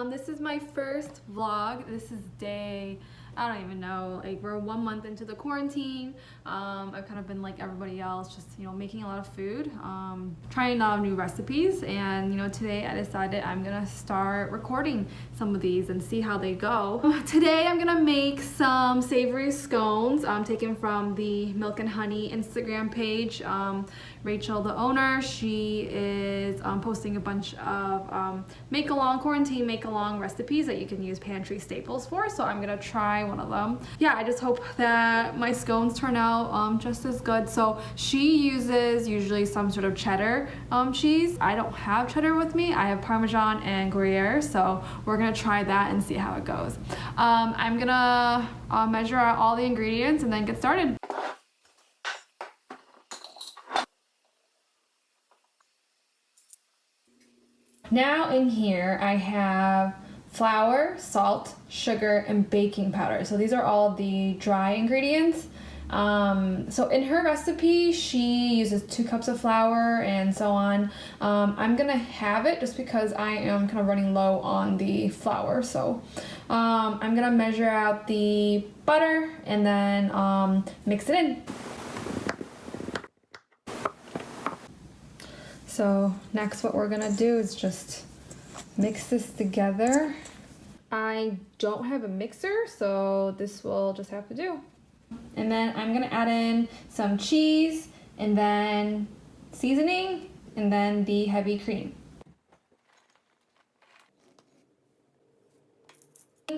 This is my first vlog. This is day, I don't even know, like we're 1 month into the quarantine. I've kind of been like everybody else, just, you know, making a lot of food, trying out new recipes, and, you know, today I decided I'm gonna start recording some of these and see how they go. Today I'm gonna make some savory scones, taken from the Milk and Honey Instagram page. Rachel, the owner, she is posting a bunch of quarantine make-along recipes that you can use pantry staples for, so I'm gonna try one of them. Yeah, I just hope that my scones turn out just as good. So she uses usually some sort of cheddar cheese. I don't have cheddar with me. I have parmesan and gruyere, so we're gonna try that and see how it goes. I'm gonna measure out all the ingredients and then get started. Now in here I have flour, salt, sugar, and baking powder. So these are all the dry ingredients. So in her recipe, she uses 2 cups of flour and so on. I'm gonna have it just because I am kind of running low on the flour. So I'm gonna measure out the butter and then mix it in. So next what we're gonna do is just mix this together. I don't have a mixer, so this will just have to do. And then I'm gonna add in some cheese and then seasoning and then the heavy cream.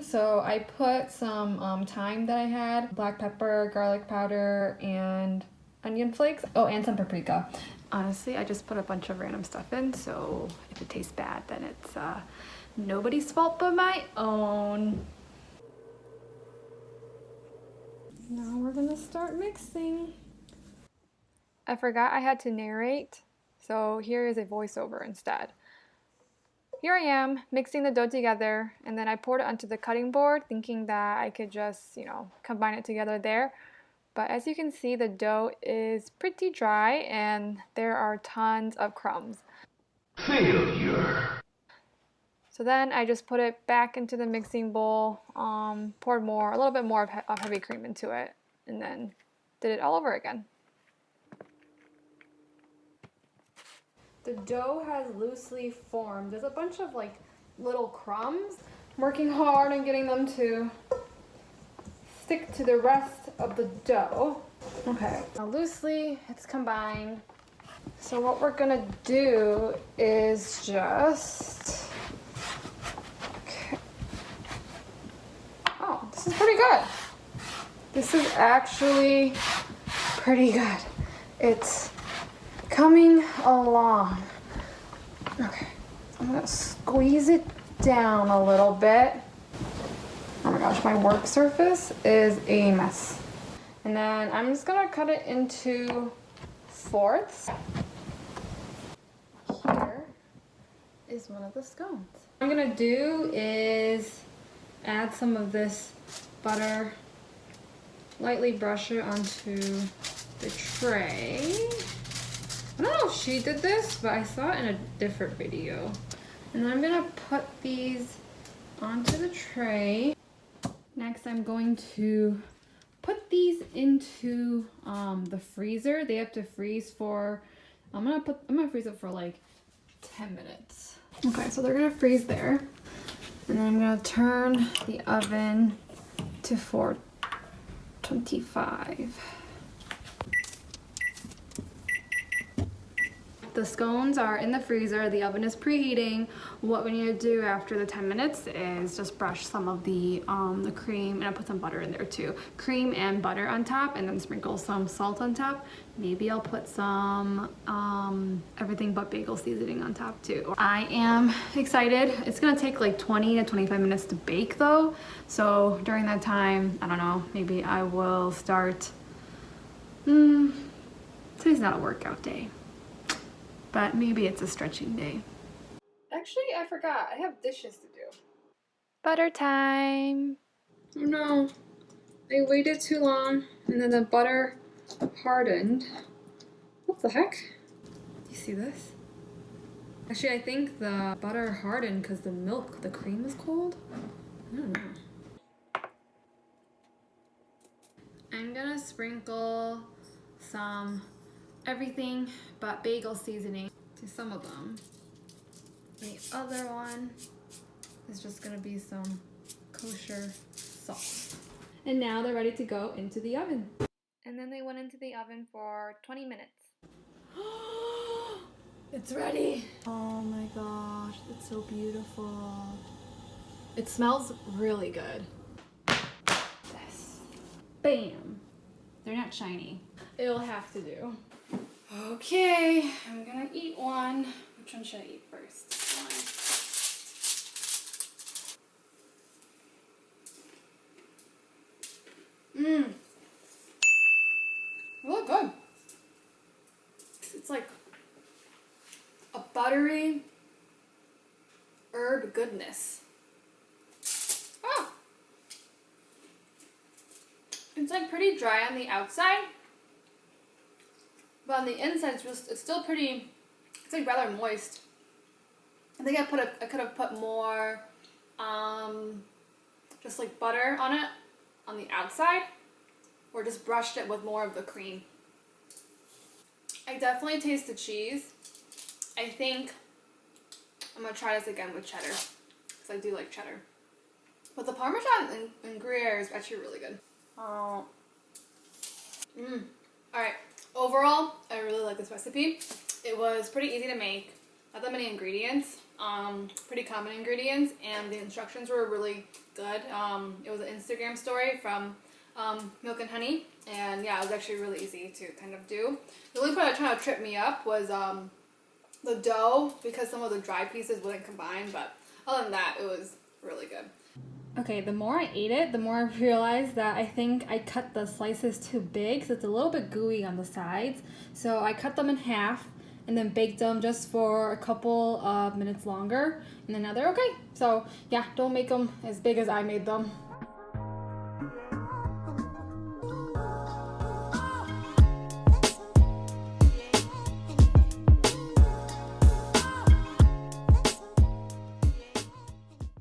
So I put some thyme that I had, black pepper, garlic powder, and onion flakes. Oh, and some paprika. Honestly, I just put a bunch of random stuff in, so if it tastes bad, then it's nobody's fault but my own. Now we're gonna start mixing. I forgot I had to narrate, so here is a voiceover instead. Here I am mixing the dough together, and then I poured it onto the cutting board thinking that I could just, you know, combine it together there. But as you can see, the dough is pretty dry and there are tons of crumbs. Failure. So then I just put it back into the mixing bowl, poured a little bit more of heavy cream into it, and then did it all over again. The dough has loosely formed. There's a bunch of like little crumbs. I'm working hard on getting them to stick to the rest of the dough. Okay, now loosely it's combined. So what we're gonna do is just, okay. Oh, this is pretty good. This is actually pretty good. It's coming along. Okay, I'm gonna squeeze it down a little bit. Oh my gosh, my work surface is a mess. And then I'm just gonna cut it into 4ths. Here is one of the scones. What I'm gonna do is add some of this butter, lightly brush it onto the tray. I don't know if she did this, but I saw it in a different video. And then I'm gonna put these onto the tray. Next, I'm going to put these into the freezer. They have to freeze for, I'm gonna freeze it for like 10 minutes. Okay, so they're gonna freeze there. And then I'm gonna turn the oven to 425. The scones are in the freezer, the oven is preheating. What we need to do after the 10 minutes is just brush some of the cream, and I put some butter in there too. Cream and butter on top, and then sprinkle some salt on top. Maybe I'll put some everything but bagel seasoning on top too. I am excited. It's gonna take like 20 to 25 minutes to bake though. So during that time, I don't know, maybe I will start, today's not a workout day, but maybe it's a stretching day. Actually, I forgot. I have dishes to do. Butter time. Oh no. I waited too long and then the butter hardened. What the heck? Do you see this? Actually, I think the butter hardened because the cream was cold. I don't know. I'm gonna sprinkle some everything but bagel seasoning to some of them. The other one is just gonna be some kosher salt. And now they're ready to go into the oven. And then they went into the oven for 20 minutes. It's ready. Oh my gosh, it's so beautiful. It smells really good. Yes. Bam. They're not shiny. It'll have to do. Okay, I'm gonna eat one. Which one should I eat first? This one. Really good. It's like a buttery herb goodness. Oh. It's like pretty dry on the outside, but on the inside it's still pretty, it's like rather moist. I think I could have put more just like butter on it on the outside, or just brushed it with more of the cream. I definitely taste the cheese. I think I'm gonna try this again with cheddar, because I do like cheddar. But the parmesan and gruyere is actually really good. Oh. Alright, overall, I really like this recipe. It was pretty easy to make, not that many ingredients, pretty common ingredients, and the instructions were really good. It was an Instagram story from Milk and Honey, and yeah, it was actually really easy to kind of do. The only part that kind of tripped me up was the dough, because some of the dry pieces wouldn't combine, but other than that, it was really good. Okay, the more I ate it, the more I realized that I think I cut the slices too big, so it's a little bit gooey on the sides. So I cut them in half and then baked them just for a couple of minutes longer, and then now they're okay. So yeah, don't make them as big as I made them.